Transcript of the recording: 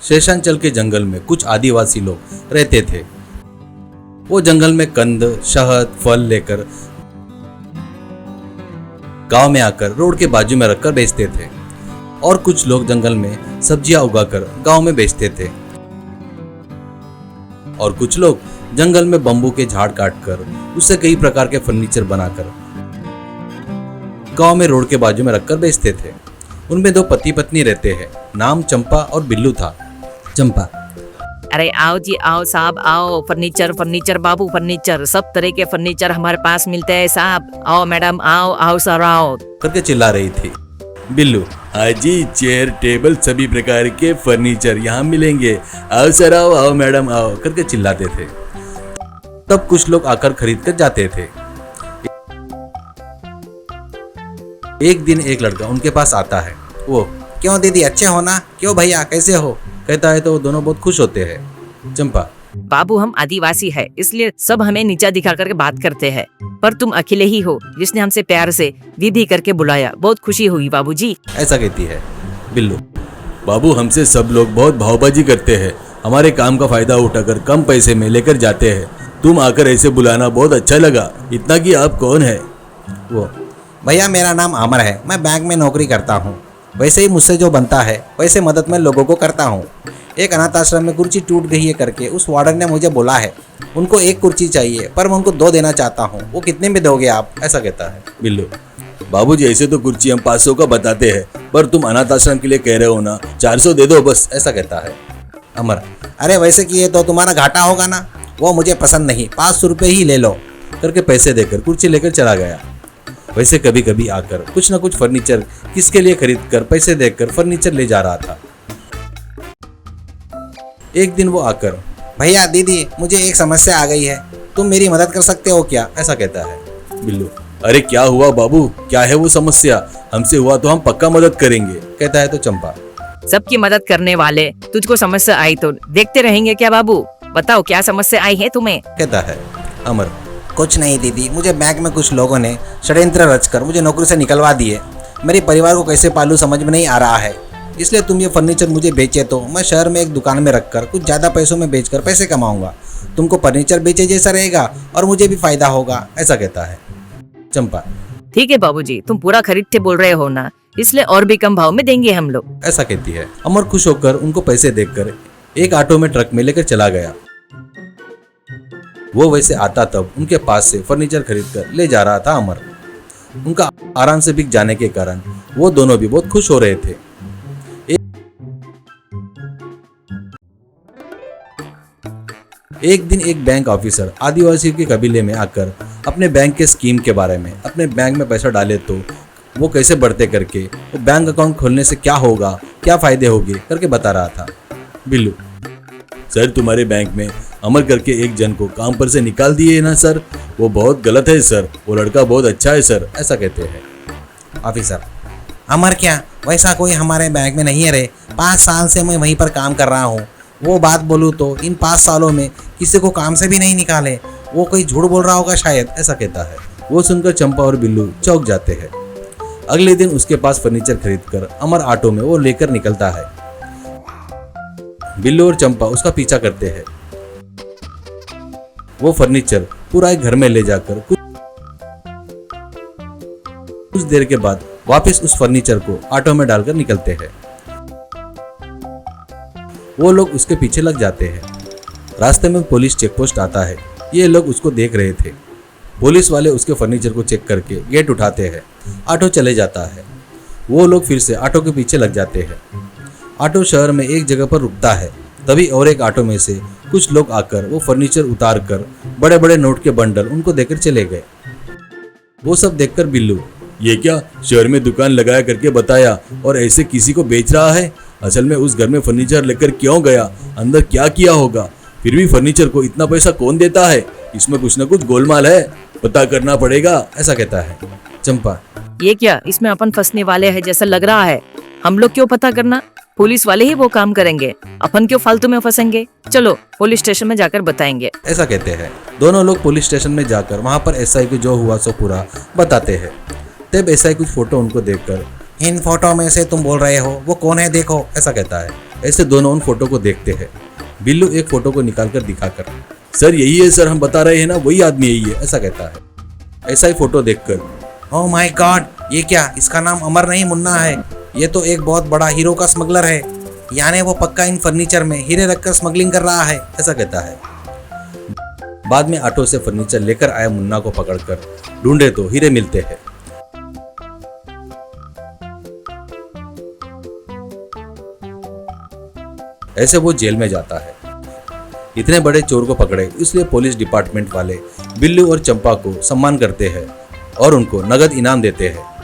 शेषांचल के जंगल में कुछ आदिवासी लोग रहते थे। वो जंगल में कंद, शहद, फल लेकर गांव में आकर रोड के बाजू में रखकर बेचते थे और कुछ लोग जंगल में सब्जियां उगाकर गांव में बेचते थे और कुछ लोग जंगल में बम्बू के झाड़ काटकर उससे कई प्रकार के फर्नीचर बनाकर गांव में रोड के बाजू में रखकर बेचते थे। उनमें दो पति पत्नी रहते हैं, नाम चंपा और बिल्लू था। चंपा, अरे आओ जी आओ साहब आओ, फर्नीचर फर्नीचर बाबू फर्नीचर, सब तरह के फर्नीचर हमारे पास मिलते हैं साहब, आओ मैडम आओ आओ सर आओ करके चिल्ला रही थी। बिल्लू, हाजी चेयर टेबल सभी प्रकार के फर्नीचर यहाँ मिलेंगे, आओ सर आओ आओ मैडम आओ करके चिल्लाते थे। तब कुछ लोग आकर खरीद कर जाते थे। एक दिन एक लड़का उनके पास आता है। वो, क्यों दीदी अच्छे हो ना, क्यों भैया कैसे हो, कहता है तो वो दोनों बहुत खुश होते हैं। चंपा, बाबू हम आदिवासी है इसलिए सब हमें नीचा दिखा करके बात करते हैं, पर तुम अकेले ही हो जिसने हमसे प्यार से दीदी करके बुलाया, बहुत खुशी हुई बाबूजी, ऐसा कहती है। बिल्लू, बाबू हमसे सब लोग बहुत भावबाजी करते हैं, हमारे काम का फायदा उठाकर कम पैसे में लेकर जाते हैं, तुम आकर ऐसे बुलाना बहुत अच्छा लगा, इतना कि आप कौन है। वो, भैया मेरा नाम अमर है, मैं बैंक में नौकरी करता हूँ, वैसे ही मुझसे जो बनता है वैसे मदद मैं लोगों को करता हूँ। एक अनाथ आश्रम में कुर्सी टूट गई है करके उस वार्डन ने मुझे बोला है, उनको एक कुर्सी चाहिए पर मैं उनको 2 देना चाहता हूँ, वो कितने में दोगे आप, ऐसा कहता है। बिल्लू, बाबूजी ऐसे तो कुर्सी हम 500 का बताते हैं, पर तुम अनाथ आश्रम के लिए कह रहे हो ना, 400 दे दो बस, ऐसा कहता है। अमर, अरे वैसे किए तो तुम्हारा घाटा होगा ना, वो मुझे पसंद नहीं, 500 रुपये ही ले लो करके पैसे देकर कुर्सी लेकर चला गया। वैसे कभी कभी आकर कुछ न कुछ फर्नीचर किसके लिए खरीद कर पैसे देकर फर्नीचर ले जा रहा था। एक दिन वो आकर, भैया दीदी मुझे एक समस्या आ गई है, तुम मेरी मदद कर सकते हो क्या, ऐसा कहता है। बिल्लू, अरे क्या हुआ बाबू, क्या है वो समस्या, हमसे हुआ तो हम पक्का मदद करेंगे, कहता है तो चंपा, सबकी मदद करने वाले, तुझको समस्या आई तो देखते रहेंगे क्या बाबू, बताओ क्या समस्या आई है तुम्हें, कहता है। अमर, कुछ नहीं दीदी, मुझे बैंक में कुछ लोगों ने षड्यंत्र रचकर मुझे नौकरी से निकलवा दिए, मेरे परिवार को कैसे पालूं समझ में नहीं आ रहा है, इसलिए तुम ये फर्नीचर मुझे बेचे तो मैं शहर में एक दुकान में रखकर कुछ ज़्यादा पैसों में बेचकर पैसे कमाऊंगा, तुमको फर्नीचर बेचे जैसा रहेगा और मुझे भी फायदा होगा, ऐसा कहता है। चंपा, ठीक है बाबूजी तुम पूरा खरीदते बोल रहे हो ना, इसलिए और भी कम भाव में देंगे हम लोग, ऐसा कहती है। अमर खुश होकर उनको पैसे देकर एक ऑटो में ट्रक में लेकर चला गया। वो वैसे आता तब उनके पास से फर्नीचर खरीद कर ले जा रहा था अमर। उनका आराम से बिक जाने के कारण वो दोनों भी बहुत खुश हो रहे थे। एक दिन एक बैंक ऑफिसर आदिवासी के कबीले में आकर अपने बैंक के स्कीम के बारे में, अपने बैंक में पैसा डाले तो वो कैसे बढ़ते करके, वो बैंक अकाउंट खोलने से क्या होगा, क्या फायदे होंगे करके बता रहा था। बिल्लू, सर तुम्हारे बैंक में अमर करके एक जन को काम पर से निकाल दिए ना सर, वो बहुत गलत है सर, वो लड़का बहुत अच्छा है सर, ऐसा कहते हैं। ऑफिसर, अमर क्या, वैसा कोई हमारे बैंक में नहीं है रे, 5 साल से मैं वहीं पर काम कर रहा हूँ, वो बात बोलूँ तो इन 5 सालों में किसी को काम से भी नहीं निकाले, वो कोई झूठ बोल रहा होगा शायद, ऐसा कहता है। वो सुनकर चंपा और बिल्लू चौंक जाते हैं। अगले दिन उसके पास फर्नीचर खरीदकर अमर ऑटो में वो लेकर निकलता है। बिल्लू और चंपा उसका पीछा करते हैं। वो फर्नीचर पूरा एक घर में ले जाकर कुछ देर के बाद वापस उस फर्नीचर को ऑटो में डालकर निकलते हैं। वो लोग उसके पीछे लग जाते हैं। रास्ते में पुलिस चेक पोस्ट आता है। ये लोग उसको देख रहे थे। पुलिस वाले उसके फर्नीचर को चेक करके गेट उठाते हैं। ऑटो चले जाता है। वो लोग फिर से ऑटो के पीछे लग जाते हैं। ऑटो शहर में एक जगह पर रुकता है। तभी और एक ऑटो में से कुछ लोग आकर वो फर्नीचर उतार कर बड़े बड़े नोट के बंडल उनको देकर चले गए। वो सब देखकर बिल्लू, ये क्या, शहर में दुकान लगाया करके बताया और ऐसे किसी को बेच रहा है, असल में उस घर में फर्नीचर लेकर क्यों गया, अंदर क्या किया होगा, फिर भी फर्नीचर को इतना पैसा कौन देता है, इसमें कुछ न कुछ गोलमाल है, पता करना पड़ेगा, ऐसा कहता है। चंपा, ये क्या, इसमें अपन फंसने वाले हैं जैसा लग रहा है, हम लोग क्यों पता करना, पुलिस वाले ही वो काम करेंगे, अपन क्यों फालतू में फंसेंगे, चलो पुलिस स्टेशन में जाकर बताएंगे, ऐसा कहते हैं। दोनों लोग पुलिस स्टेशन में जाकर वहाँ पर एसआई को जो हुआ सो पूरा बताते हैं। तब एसआई कुछ फोटो उनको देखकर इन फोटो में से तुम बोल रहे हो वो कौन है देखो, ऐसा कहता है। ऐसे दोनों उन फोटो को देखते हैं। बिल्लू एक फोटो को निकालकर दिखाकर, सर यही है सर, हम बता रहे हैं ना, वही आदमी यही है, ऐसा कहता है। ऐसा ही फोटो देखकर, ओह माय गॉड, ये क्या, इसका नाम अमर नहीं मुन्ना है, ये तो एक बहुत बड़ा हीरो का स्मगलर है, यानी वो पक्का इन फर्नीचर में हीरे रखकर स्मगलिंग कर रहा है, ऐसा कहता है। बाद में ऑटो से फर्नीचर लेकर आए मुन्ना को पकड़कर ढूंढे तो हीरे मिलते हैं। ऐसे वो जेल में जाता है। इतने बड़े चोर को पकड़े इसलिए पुलिस डिपार्टमेंट वाले बिल्लू और चंपा को सम्मान करते हैं और उनको नगद इनाम देते हैं।